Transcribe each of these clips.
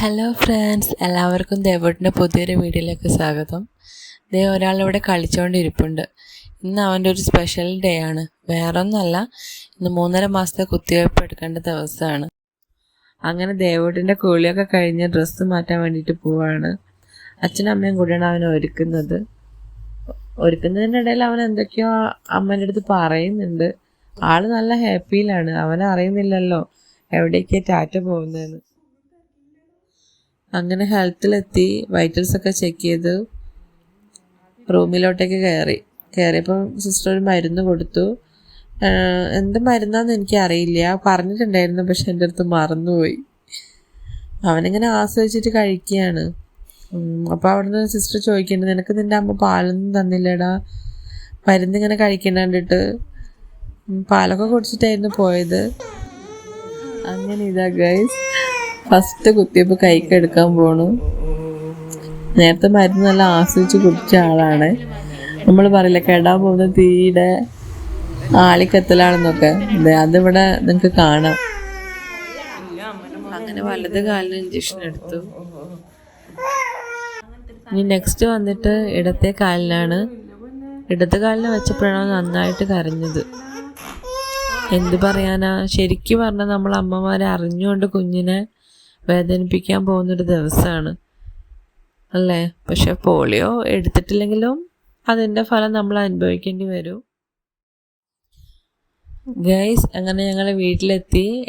Hello friends, എല്ലാവർക്കും ദേവോട്ടിൻ്റെ പുതിയൊരു വീഡിയോയിലേക്ക് സ്വാഗതം. ഒരാളിവിടെ കളിച്ചുകൊണ്ടിരിപ്പുണ്ട്. ഇന്ന് അവൻ്റെ ഒരു സ്പെഷ്യൽ ഡേ ആണ്. വേറൊന്നുമല്ല, ഇന്ന് 3.5 മാസത്തെ കുത്തിവയ്പ്പ് എടുക്കേണ്ട ദിവസമാണ്. അങ്ങനെ ദേവോട്ടിൻ്റെ കുളിയൊക്കെ കഴിഞ്ഞ് ഡ്രസ്സ് മാറ്റാൻ വേണ്ടിയിട്ട് പോവാണ്. അച്ഛനും അമ്മയും കൂടിയാണ് അവനെ ഒരുക്കുന്നതിനിടയിൽ അവൻ എന്തൊക്കെയോ അമ്മേൻ്റെ അടുത്ത് പറയുന്നുണ്ട്. ആൾ നല്ല ഹാപ്പിയിലാണ്. അവനറിയുന്നില്ലല്ലോ എവിടേക്കാണ് ടാറ്റ പോകുന്നതെന്ന്. അങ്ങനെ ഹെൽത്തിലെത്തി വൈറ്റൽസൊക്കെ ചെക്ക് ചെയ്ത് റൂമിലോട്ടേക്ക് കയറിയപ്പോൾ സിസ്റ്റർ ഒരു മരുന്ന് കൊടുത്തു. എന്ത് മരുന്നാന്ന് എനിക്കറിയില്ല, പറഞ്ഞിട്ടുണ്ടായിരുന്നു, പക്ഷെ എൻ്റെ അടുത്ത് മറന്നുപോയി. അവനിങ്ങനെ ആസ്വദിച്ചിട്ട് കഴിക്കുകയാണ്. അപ്പോൾ അവിടുന്ന് സിസ്റ്റർ ചോദിക്കേണ്ടത്, നിനക്ക് നിൻ്റെ അമ്മ പാലൊന്നും തന്നില്ലടാ, മരുന്നിങ്ങനെ കഴിക്കേണ്ട കണ്ടിട്ട്. പാലൊക്കെ കുടിച്ചിട്ടായിരുന്നു പോയത്. അങ്ങനെ ഇതാ ഗൈസ്, ഫസ്റ്റ് കുത്തിയപ്പോൾ കൈക്ക് എടുക്കാൻ പോണു. നേരത്തെ മരുന്ന് നല്ല ആസ്വദിച്ച് കുടിച്ച ആളാണ്. നമ്മൾ പറയില്ല കെടാൻ പോകുന്ന തീയുടെ ആളിക്കത്തലാണെന്നൊക്കെ, അതിവിടെ നിങ്ങൾക്ക് കാണാം. അങ്ങനെ വലത് കാലിന് ഇഞ്ചക്ഷൻ എടുത്തു. ഇനി നെക്സ്റ്റ് വന്നിട്ട് ഇടത്തെ കാലിനാണ്. ഇടത്തെ കാലിന് വെച്ചപ്പോഴാണ് നന്നായിട്ട് കരഞ്ഞത്. എന്ത് പറയാനാ, ശരിക്കും പറഞ്ഞാൽ നമ്മൾ അമ്മമാരെ അറിഞ്ഞുകൊണ്ട് കുഞ്ഞിനെ വേദനിപ്പിക്കാൻ പോകുന്നൊരു ദിവസമാണ് അല്ലേ. പക്ഷെ പോളിയോ എടുത്തിട്ടില്ലെങ്കിലും അതിൻ്റെ ഫലം നമ്മൾ അനുഭവിക്കേണ്ടി വരും. ഗൈസ്, അങ്ങനെ ഞങ്ങൾ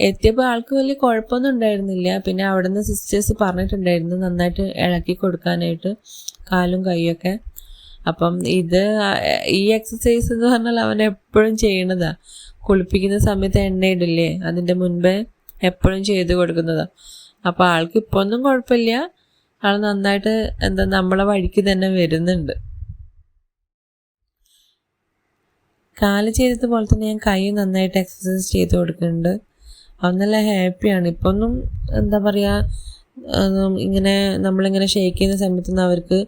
എത്തിയപ്പോൾ ആൾക്ക് വലിയ കുഴപ്പമൊന്നും ഉണ്ടായിരുന്നില്ല. പിന്നെ അവിടെ നിന്ന് സിസ്റ്റേഴ്സ് പറഞ്ഞിട്ടുണ്ടായിരുന്നു നന്നായിട്ട് ഇളക്കി കൊടുക്കാനായിട്ട് കാലും കൈയൊക്കെ. അപ്പം ഈ എക്സസൈസ് എന്ന് പറഞ്ഞാൽ അവൻ എപ്പോഴും ചെയ്യണതാണ്. കുളിപ്പിക്കുന്ന സമയത്ത് എണ്ണയിടില്ലേ, അതിൻ്റെ മുൻപേ എപ്പോഴും ചെയ്ത് കൊടുക്കുന്നതാണ്. അപ്പോൾ ആൾക്ക് ഇപ്പോൾ ഒന്നും കുഴപ്പമില്ല. ആൾ നന്നായിട്ട് നമ്മളെ വഴിക്ക് തന്നെ വരുന്നുണ്ട്. കാല് ചെയ്തതുപോലെ തന്നെ ഞാൻ കൈ നന്നായിട്ട് എക്സസൈസ് ചെയ്ത് കൊടുക്കുന്നുണ്ട്. അവൻ നല്ല ഹാപ്പിയാണ്. ഇപ്പോൾ ഒന്നും ഇങ്ങനെ നമ്മളിങ്ങനെ ഷെയ്ക്ക് ചെയ്യുന്ന സമയത്തൊന്നും അവർക്ക്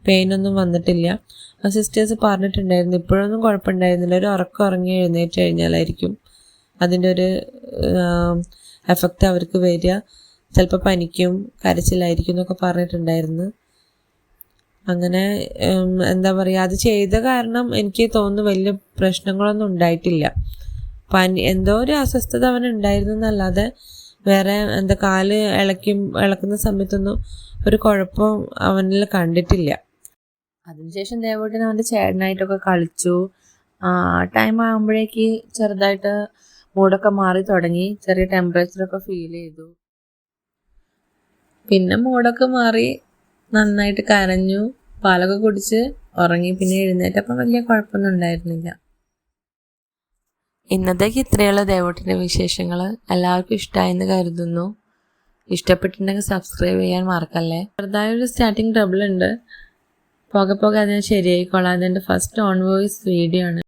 പെയിനൊന്നും വന്നിട്ടില്ല. സിസ്റ്റേഴ്സ് പറഞ്ഞിട്ടുണ്ടായിരുന്നു ഇപ്പോഴൊന്നും കുഴപ്പമുണ്ടായിരുന്നില്ല, ഒരു ഉറങ്ങി എഴുന്നേറ്റ് കഴിഞ്ഞാലായിരിക്കും അതിൻ്റെ ഒരു എഫക്റ്റ് അവർക്ക് വരിക, ചിലപ്പോൾ പനിക്കും കരച്ചിലായിരിക്കും എന്നൊക്കെ പറഞ്ഞിട്ടുണ്ടായിരുന്നു. അങ്ങനെ അത് ചെയ്ത കാരണം എനിക്ക് തോന്നുന്നു വലിയ പ്രശ്നങ്ങളൊന്നും ഉണ്ടായിട്ടില്ല. എന്തോ ഒരു അസ്വസ്ഥത അവനുണ്ടായിരുന്നു എന്നല്ലാതെ വേറെ കാല് ഇളക്കുന്ന സമയത്തൊന്നും ഒരു കുഴപ്പം അവനിൽ കണ്ടിട്ടില്ല. അതിനുശേഷം ദേവോട്ടിന് അവൻ്റെ ചേട്ടനായിട്ടൊക്കെ കളിച്ചു. ടൈം ആകുമ്പോഴേക്ക് ചെറുതായിട്ട് മൂടൊക്കെ മാറി തുടങ്ങി, ചെറിയ ടെമ്പറേച്ചറൊക്കെ ഫീൽ ചെയ്തു. പിന്നെ മൂടൊക്കെ മാറി നന്നായിട്ട് കരഞ്ഞു, പാലൊക്കെ കുടിച്ച് ഉറങ്ങി. പിന്നെ എഴുന്നേറ്റപ്പം വലിയ കുഴപ്പമൊന്നും ഉണ്ടായിരുന്നില്ല. ഇന്നത്തേക്ക് ഇത്രയുള്ള ദേവോട്ടിൻ്റെ വിശേഷങ്ങൾ. എല്ലാവർക്കും ഇഷ്ടമായെന്ന് കരുതുന്നു. ഇഷ്ടപ്പെട്ടിട്ടുണ്ടെങ്കിൽ സബ്സ്ക്രൈബ് ചെയ്യാൻ മറക്കല്ലേ. ചെറുതായൊരു സ്റ്റാർട്ടിങ് ട്രബിൾ ഉണ്ട്, പോകെ അതിന് ശരിയായിക്കോളാം. അതെൻ്റെ ഫസ്റ്റ് ഓൺ വോയിസ് വീഡിയോ ആണ്.